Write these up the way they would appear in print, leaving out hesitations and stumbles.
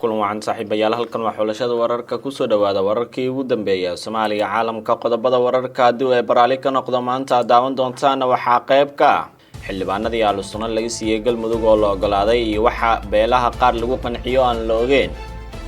kulan wacan saaxiibayaal halkan waa xulashada wararka kusoo dhawaada wararkii ugu dambeeyay Soomaaliya caalamka qodobada wararka hadii ay baraali ka noqdo maanta daawan doontaan waxaa qayb ka xildhibaanadii Al-Sunna laga siiyay Galmudug oo la ogolaaday iyo waxa beelaha qaar lagu qanciyo aan la ogeyn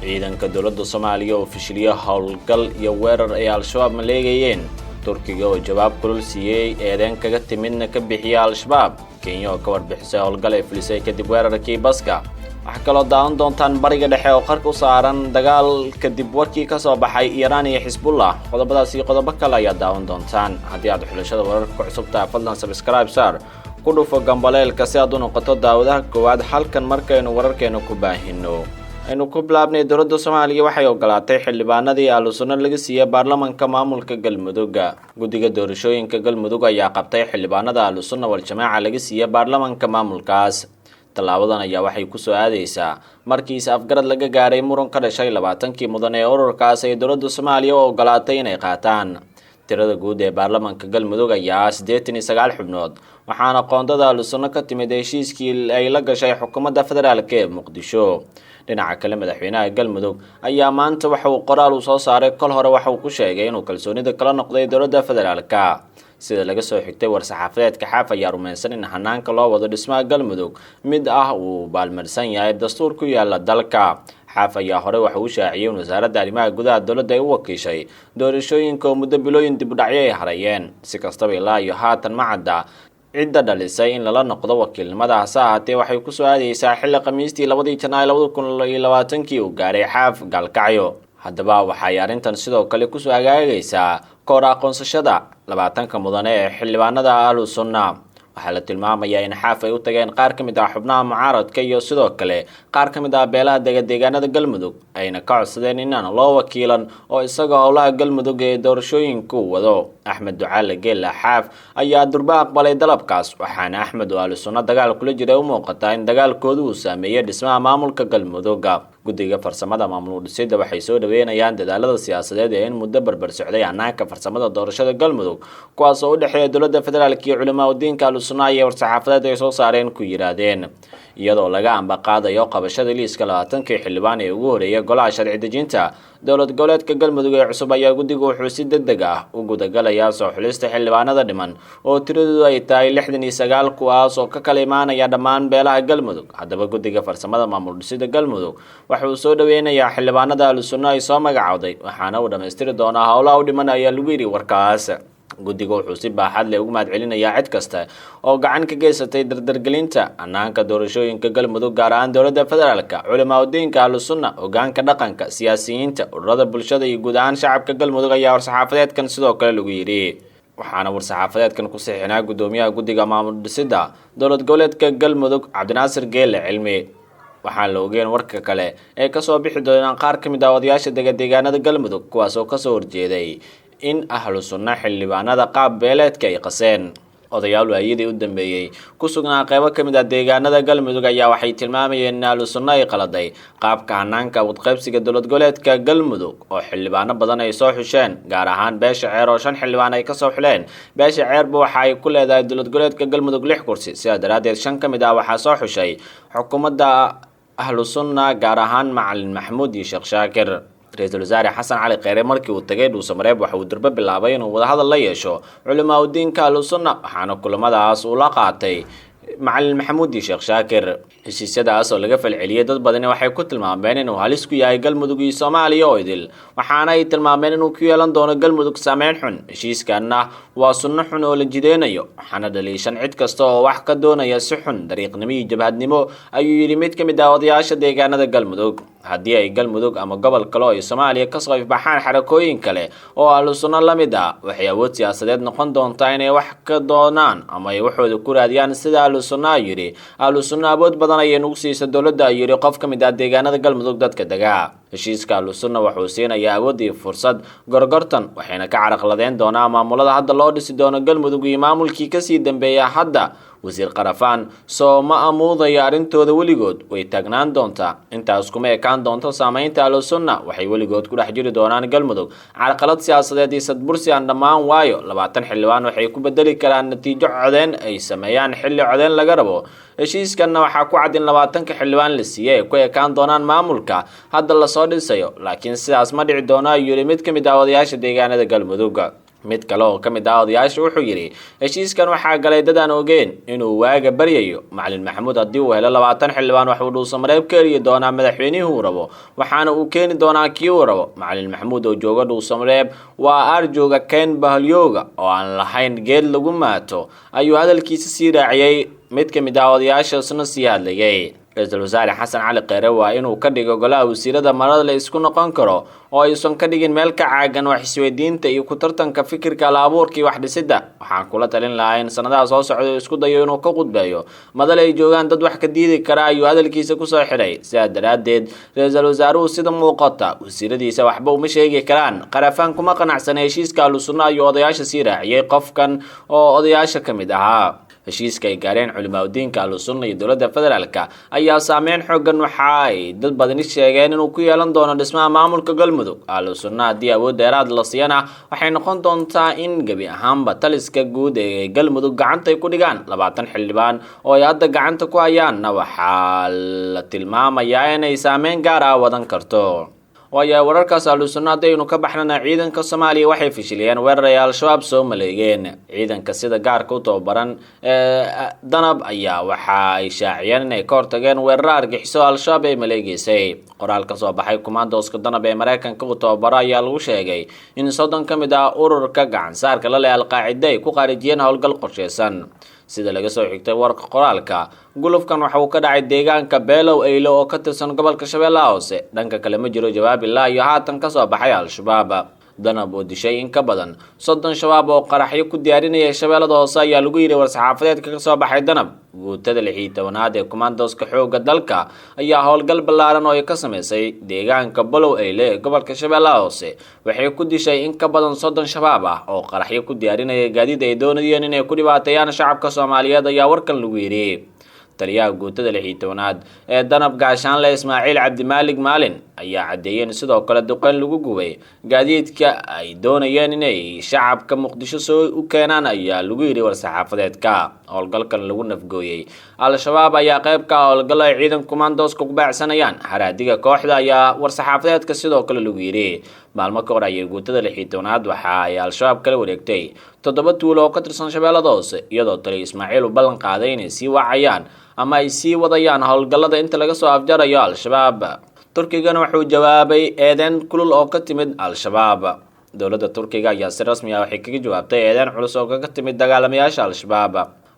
ciidanka dowladda Soomaaliya oo fashiliyo howlgal iyo weerar ay Al-Shabaab maleegayeen Turkiga oo jawaab kulul siiyay eedeyn kaga timidna ka bixiyay Al-Shabaab Kenya oo ka warbixisay howlgal ay filisay kadib weerarkii baska waxa kale oo daawan doontaan bariga dhexe oo qarka u saaran dagaal kadib warkii ka soo baxay Iran iyo Xisbullah qodobadaas iyo qodobo kale ayaa daawan doontaan haddii aad xulashada wararka ku cusubtahay fadlan subscribe saar ku dhufo gambaleelka si aad u noqoto daawadaha koowaad halkan markaynu wararkeena ku baahino aynu ku bilaabnay dowladda Soomaaliya waxay ogolaatay xildhibaanadii Al-Sunna laga siiyay baarlamaanka maamulka Galmudug guddiga doorashooyinka Galmudug ayaa qabtay xildhibaanada Al-Sunna wal Jamaaca laga siiyay baarlamaanka maamulkaas talaabadan ayaa waxay ku soo aadeysaa markii afgarad laga gaaray muran ka dhashay 20kii mudan ee ururkaas ay dowladda Soomaaliya oo ogolaatay inay qaataan tirada guud ee baarlamaanka Galmudug ayaa 89 xubnood waxaana qoondada Al-Sunna ka timid heshiiskii ay la gashay xukuumadda federaalka ee Muqdisho dhinaca kale madaxweynaha Galmudug ayaa maanta waxa uu qoraal u soo saaray kol hore waxa uu ku sheegay inuu kalsoonida kala noqday dowladda federaalka sida laga soo xigtay war-saxaafadeedka xaaf ayaa rumaysan in hanaanka loo wado dhismaha Galmudug mid uu baalmarsan yahay dastuur ku yaala dalka xaaf ayaa hore waxa uu shaaciyay wasaaradda arrimaha gudaha dowladda ay u wakiishay doorashooyinka oo muddo bilooyin dib u dhacyo ay harayeen si kastaba ilaa iyo haatan ma cadda cidda dhalisay in lala noqdo wakiilnimada hasaatee waxay ku soo aadeysaa xilli Khamiistii 2 Janaayo 2020 uu gaaray xaaf galkacyo haddaba waxay arrintan sidoo kale ku soo agaagaysaa koor aqoonsashada 20ka mudane ee xildhibaanada Al-Sunna waxaa la tilmaamayaa in xaaf ay u tageen qaar ka mid ah xubnaha mucaaradka iyo sidoo kale qaar ka mid ah beelaha deegaanada Galmudug ayna ka codsadeen in aan loo wakiilan oo isaga howlaha Galmudug ee doorashooyinku wado Axmed Ducaale Geela xaaf ayaa durba aqbalay dalabkaas waxaana Axmed oo Al-Sunna dagaal kula jiray u muuqata in dagaalkoodu uu saameeyay dhismaha maamulka Galmudug guddiga farsamada maamul dhisidda waxay soo dhaweynayaan dadaalada siyaasadeed ee in muddo barbar socday hanaanka farsamada doorashada Galmudug kuwaas oo u dhaxeeya dowladda federaalka iyo culimada diinka Al-Sunna iyo war-saxaafadeed ay soo saareen ku yiraahdeen iyadoo laga ambaqaadayo qabashada liiska 20kii xildhibaan ee ugu horeeyay golaha sharci dejinta dowlad goboleedka Galmudug ee cusub ayaa guddigu wuxuu si degdeg ah u gudagalaya soo xulista xildhibaanada dhiman oo tiradoodu ay tahay 69 kuwaas oo ka kala imaanaya dhammaan beelaha Galmudug haddaba guddiga farsamada maamul dhisidda Galmudug waxa uu soo dhaweynayaa xildhibaanada Al-Sunna ay soo magacawday waxaana uu dhameystiri doonaa howlaha u dhiman ayaa lagu yiri warkaas guddiga wuxuu si baaxad leh ugu mahadcelinayaa cid kasta oo gacan ka geysatay dardargelinta hanaanka doorashooyinka Galmudug gaar ahaan dowladda federaalka culimada diinka Al-Sunna hoggaanka dhaqanka siyaasiyiinta ururada bulshada iyo guud ahaan shacabka Galmudug ayaa war-saxaafadeedkan sidoo kale lagu yiri waxaana war-saxaafadeedkan ku saxiixnaa gudoomiyaha guddiga maamul dhisidda dowlad goboleedka Galmudug Cabdinaasir Geele Cilmi waxaan la ogeyn warka kale ee ka soo bixi doona qaar ka mid ah odayaasha deegaanada Galmudug kuwaas oo ka soo horjeeday in Al-Sunna xildhibaanada qaab beeleedka ay qaseen odayaal waayidii u dambeeyay ku sugnaa qaybo ka mid ah deegaanada Galmudug ayaa waxay tilmaamayeen in Al-Sunna ay qaladay qaabka hanaanka wadqaybsiga dowlad goboleedka Galmudug oo xildhibaano badan ay soo xusheen gaar ahaan beesha ceer oo 5 xildhibaan ay ka soo xuleen beesha ceerba waxa ay ku leedahay dowlad goboleedka Galmudug 6 kursi sidaa daraadeed 5 ka mid ah waxaa soo xushay xukuumadda Al-Sunna gaar ahaan Macalin Maxamuud iyo Sheekh Shaakir ra'iisul wasaare Xasan Cali Kheyre markii uu tagay Dhuusamareeb waxa uu durba bilaabay inuu wada hadal la yeesho culimada diinka Al-Sunna waxaana kulamadaas uu la qaatay Macalin Maxamuud iyo Sheekh Shaakir heshiisyadaas oo laga falceliyay dad badan waxay ku tilmaameen inuu halis ku yahay Galmudug iyo Soomaaliya oo idil waxaana ay tilmaameen inuu ku yeelan doono Galmudug saameyn xun heshiiskana waa sunno xun oo la jideenayo waxaana dhaliishan cid kasta oo wax ka doonaya si xun dariiqnimo iyo jabhadnimo ayuu yiri mid ka mid ah odayaasha deegaanada Galmudug haddii ay Galmudug ama gobol kale oo Soomaaliya ka soo ifbaxaan xarakooyin kale oo Al-Sunna la mid ah waxay awood siyaasadeed noqon doontaa inay wax ka doonaan ama ay waxooda ku raadiyaan sida Al-Sunna yiri Al-Sunna awood badan ayay nagu siisay dowladda yiri qof ka mid ah deegaanada Galmudug dadka degaa heshiiska Ahlusunna wuxuu siinayaa awood iyo fursad gorgortan waxayna ka carqaladeyn doonaa maamulada hadda loo dhisi doono Galmudug iyo maamulkii kasii dambeeyay hadda wasiir Qarafaan soo ma amuudaya arintooda weligood way taagnaan doontaa intaas kuma ekaan doonto saameynta Ahlusunna waxay weligood ku dhex jiri doonaan Galmudug carqalad siyaasadeed iyo sadbursi aan dhammaan waayo 20 xildhibaan waxay ku bedeli karaan natiijo codeyn ay sameeyaan xilli codeyn laga rabo heshiiskanna waxaa ku cad in 20 xildhibaan la siiyay ku ekaan doonaan maamulka hadda la soo dhisayo laakiin sidaas ma dhici doono ayuu yiri mid kamid ah odayaasha deegaanada Galmudug mid kale oo kamid ah odayaasha wuxuu yiri heshiiskan waxaa galay dad aan ogeyn inuu waaga baryayo Macalin Maxamuud haddii uu helo 20 xildhibaan wax uu Dhuusamareeb ka heli doonaa madaxweynuhu uu rabo waxaana uu keeni doonaa kii uu rabo Macalin Maxamuud oo jooga Dhuusamareeb waa arjooga Ken Bahlyoga oo aan lahayn geed lagu maato ayuu hadalkiisa sii raaciyay mid kamid ah odayaasha isna sii hadlayay Ra'iisul Wasaare Xasan Cali Kheyre waa inuu ka dhigo golaha wasiirada marada la isku noqon karo oo aysan ka dhigin meel ka caagan wax isweydiinta iyo ku tartanka fikirka la abuurkii wax dhisida waxaan kula talin lahaa in sanadaha soo socda isku dayo inuu ka qudbeeyo madal ay joogaan dad wax ka diidi kara ayuu hadalkiisa ku soo xiray sidaa daraadeed Ra'iisul Wasaaruhu sida muuqata wasiiradiisa waxba uma sheegi karaan Qarafaan kuma qanacsanay heshiiska Ahlusunna iyo odayaasha sii raaciyay qofkan oo odayaasha kamid ahaa heshiiska ay gaareen culimada Ahlusunna iyo dowladda federaalka ayaa saameyn xooggan waxa ay dad badan sheegeen inuu ku yeelan doono dhismaha maamulka Galmudug Ahlusunna haddii awood dheeraad la siiyana waxay noqon doontaa in gabi ahaanba taliska guud ee Galmudug gacanta ay ku dhigaan 20 xildhibaan oo ay hadda gacanta ku hayaan waxaa la tilmaamayaa inay saameyn gaar ah wadan karto waayo wararkaas Ahlusunna aynu ka baxnana ciidanka Soomaaliya waxay fashiliyeen weerar ay Al-Shabaab soo maleeyeen ciidanka sida gaarka u tababaran danab ayaa waxa ay shaaciyeen inay ka hortageen weerar argaxiso Al-Shabaab ay maleegeysay qoraal ka soo baxay commandoska danab ee Mareykanka u tababaro ayaa lagu sheegay in 30 kamid ah ururka gacan saarka la leh Al-Qaacida ay ku qarijiyeen howlgal qorsheysan sida laga soo xigtay warka qoraalka gulufkan waxa uu ka dhacay deegaanka Beelow Eylo oo ka tirsan gobolka Shabeellaha Hoose dhanka kale ma jiro jawaab ilaa iyo haatan ka soo baxay Al-Shabaab danab oo dishay in ka badan 30 shabaab oo qaraxyo ku diyaarinaya Shabeellada Hoose ayaa lagu yiri war saxaafadeedka ka soo baxay danab guutada 16aad ee commandoska xooga dalka ayaa howlgal ballaaran oo ay ka sameysay deegaanka Beelow Eylo ee gobolka Shabeellaha Hoose waxay ku dishay in ka badan 30 shabaab ah oo qaraxyo ku diyaarinaya gaadiid ay doonayeen inay ku dhibaateeyaan shacabka Soomaaliyeed ayaa warkan lagu yiri taliyaha guutada 16aad ee danab gaashaanle Ismaaciil Cabdimaalig Maalin ayaa cadeeyeen sidoo kale duqeyn lagu gubay gaadiidka ay doonayeen inay shacabka Muqdisho soo u keenaan ayaa lagu yiri war saxaafadeedka howlgalkan lagu nafgooyay Al-Shabaab ayaa qayb ka howlgal ay ciidan commandoska ku baacsanayaan haraadiga kooxda ayaa war saxaafadeedka sidoo kale lagu yiri maalmo ka hor ayay guutada 16aad waxa ay Al-Shabaab kala wareegtay 7 tuulo oo ka tirsan Shabeellada Hoose iyadoo taliye Ismaaciil u ballan qaaday inay sii wacayaan ama ay sii wadayaan howlgallada inta laga soo afjarayo Al-Shabaab Turkiga wuxuu jawaabay eedeyn kulul oo ka timid Al-Shabaab dowladda Turkiga ayaa si rasmi ah waxay kaga jawaabtay eedeyn culus oo ka timid dagaalamayaasha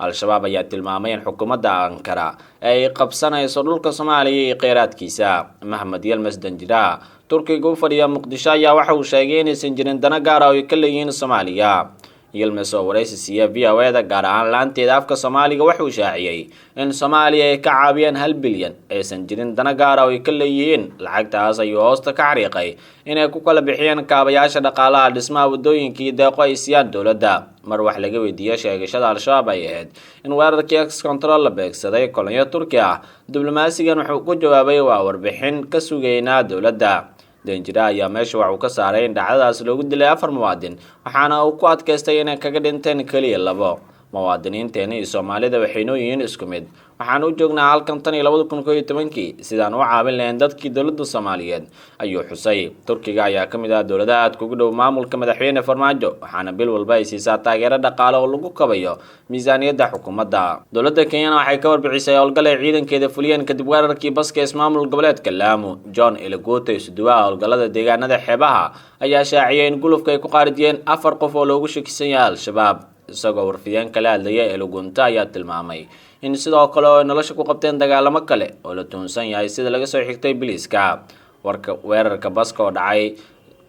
Al-Shabaab ayaa tilmaamay in xukuumadda Ankara ay qabsanayso dhulka Soomaaliya iyo kheyraadkiisa Maxamed Yilmaz Danjira Turkiga u fadhiya Muqdisho ayaa waxa uu sheegay inaysan jirin dana gaar ah oo ay ka leeyihiin Soomaaliya Yilmaz oo wareysi siiyay VOA gaar ahaan laanteeda afka Soomaaliga wuxuu shaaciyay in Soomaaliya ay ka caawiyaan 1 bilyan aysan jirin dana gaar ah oo ay ka leeyihiin lacagtaas ayuu hoosta ka xariiqay inay ku kala bixiyaan kaabayaasha dhaqaalaha dhismaha wadooyinka iyo deeqo ay siiyaan dowladda mar wax laga weydiiyay sheegashada Al-Shabaab ay ahayd in weerarkii ex-control la beegsaday kolonyo Turki ah diblomaasigan wuxuu ku jawaabay waa warbixin ka sugeynaa dowladda Danjira ayaa meesha waxa uu ka saaray in dhacdadaas loogu dilay 4 muwaadin waxaana uu ku adkaystay inay kaga dhinteen kaliya 2 muwaadiniinteena iyo Soomaalida waxay noo yihiin isku mid waxaan u joognaa halkan tan iyo 2011 sidaan u caawin lahayn dadkii dowladda Soomaaliyeed ayuu xusay Turkiga ayaa kamid ah dowladaha aad ugu dhow maamulka madaxweyne Farmaajo waxaana bil walba ay siisaa taageero dhaqaale oo lagu kabayo miisaaniyadda xukuumadda dowladda Kenya waxay ka warbixisay howlgal ay ciidankeeda fuliyeen kadib weerarkii baska ismaamul goboleedka Lamu John Elegote suduwaha howlgalada deegaanada xeebaha ayaa shaaciyay in gulufka ay ku qaarijiyeen 4 qof oo loogu shakisan yahay Al-Shabaab isagoo warfiyeen kala hadlaya Elegonta ayaa tilmaamay in sidoo kale oo nolosha ku qabteen dagaalamo kale oo la toonsan yahay sida laga soo xigtay biliiska warka weerarka baska oo dhacay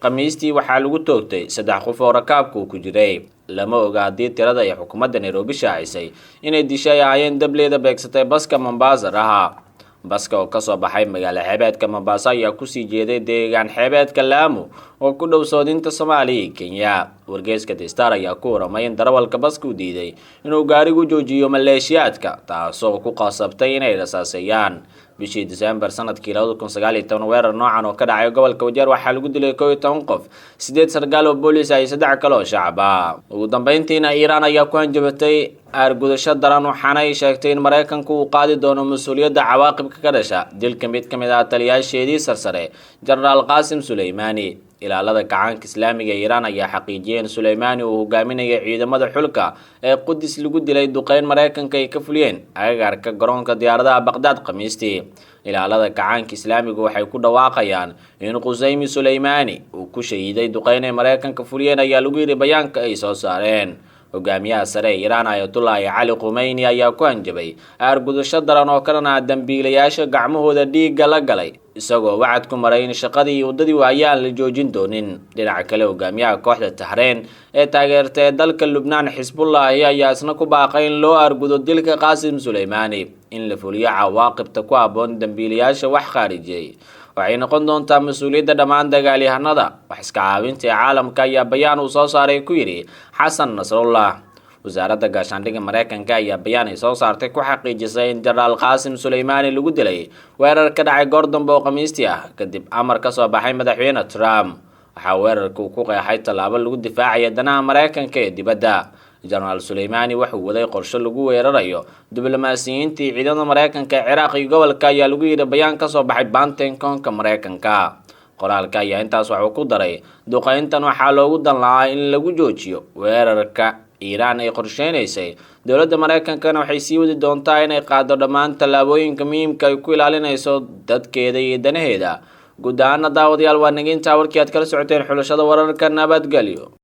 Khamiistii waxaa lagu toogtay 3 qof oo rakaabku ku jiray lama oga hadii tirada ay xukuumadda Nairobi shaacisay inay dishay ayeen dableeda beegsatay baska Mombasa raha baska oo kasoo baxay magaalo xeebeedka Mombasa ayaa kusii jeeday deegaan xeebeedka Lamu oo ku dhow soodinta Soomaaliya iyo Kenya. Wargeyska The Star ayaa ku waramay in darawalka baska uu diiday inuu gaarigu joojiyo maleeshiyaadka taasoo ku qasabtay inay rasaasayaan. bishii December sanadkii 2019 weerar noocan oo ka dhacay gobolka Wajeer waxaa lagu dilay 11 qof, 8 sargaal oo booliis ah iyo 3 kale oo shacab ah. Ugu dambeyntiina Iran ayaa ku hanjabatay aargudasho daran waxaana ay sheegtay in Mareykanku uu qaadi doono mas'uuliyadda cawaaqibka ka dhasha dilka mid ka mid ah taliyaasheedii sarsare General Qasim Suleimani. ilaalada gacanka Islaamiga ee Iran ayaa xaqiijiyay in Suleimani uu hogaaminayay ciidamada xulka ee Qudus lagu dilay duqeyn Mareykanka ay ka fuliyeen agagaarka garoonka diyaaradaha Baghdad Khamiistii. ilaalada gacanka Islaamiga waxay ku dhawaaqayaan in Qusaymi Suleimani uu ku shahiiday duqeyn ay Mareykanka fuliyeen ayaa lagu yiri bayaanka ay soo saareen. hogaamiyaha sare ee Iran Ayatollah Ali Khamenei ayaa ku hanjabay aargudasho daran oo ka dhan ah dambiilayaasha gacmahooda dhiigga la galay isagoo wacad ku maray in shaqadii iyo wadadii waayaan la joojin doonin. dhinaca kale hogaamiyaha kooxda Tahriir ee taageertay dalka Lubnaan Xisbullah ayaa isna ku baaqay in loo aargudo dilka Qasim Suleimani in la fuliyo cawaaqibta ku habboon dambiilayaasha wax khaarijiyay. waxay noqon doontaa mas'uuliyadda dhammaan dagaalyahanada wax iska caawinta ee caalamka ayaa bayaan uu soo saaray ku yiri Xasan Nasrullah. wasaaradda gaashaandhigga Mareykanka ayaa bayaan ay soo saartay ku xaqiijisay in General Qasim Suleimani lagu dilay weerar ka dhacay goor dambe oo Khamiistii ah kadib amar ka soo baxay madaxweyne Trump. waxaa weerarku ku qeexay tallaabo lagu difaacayo danaha Mareykanka ee dibadda. General Suleimani wuxuu waday qorshe lagu weerarayo diblomaasiyiintii ciidamada Mareykanka ee Ciraaq iyo gobolka ayaa lagu yiri bayaan ka soo baxay Pentagon-ka Mareykanka. qoraalka ayaa intaas wuxuu ku daray duqeyntan waxaa loogu dan lahaa in lagu joojiyo weerarka Iran ay qorsheynaysay. dowladda Mareykankana waxay sii wadi doontaa inay qaado dhammaan tallaabooyinka muhiimka ay ku ilaalinayso dadkeeda iyo danaheeda. guud ahaan daawadayaal waa naginta warkii aad kala socoteen xulashada wararka nabadgelyo.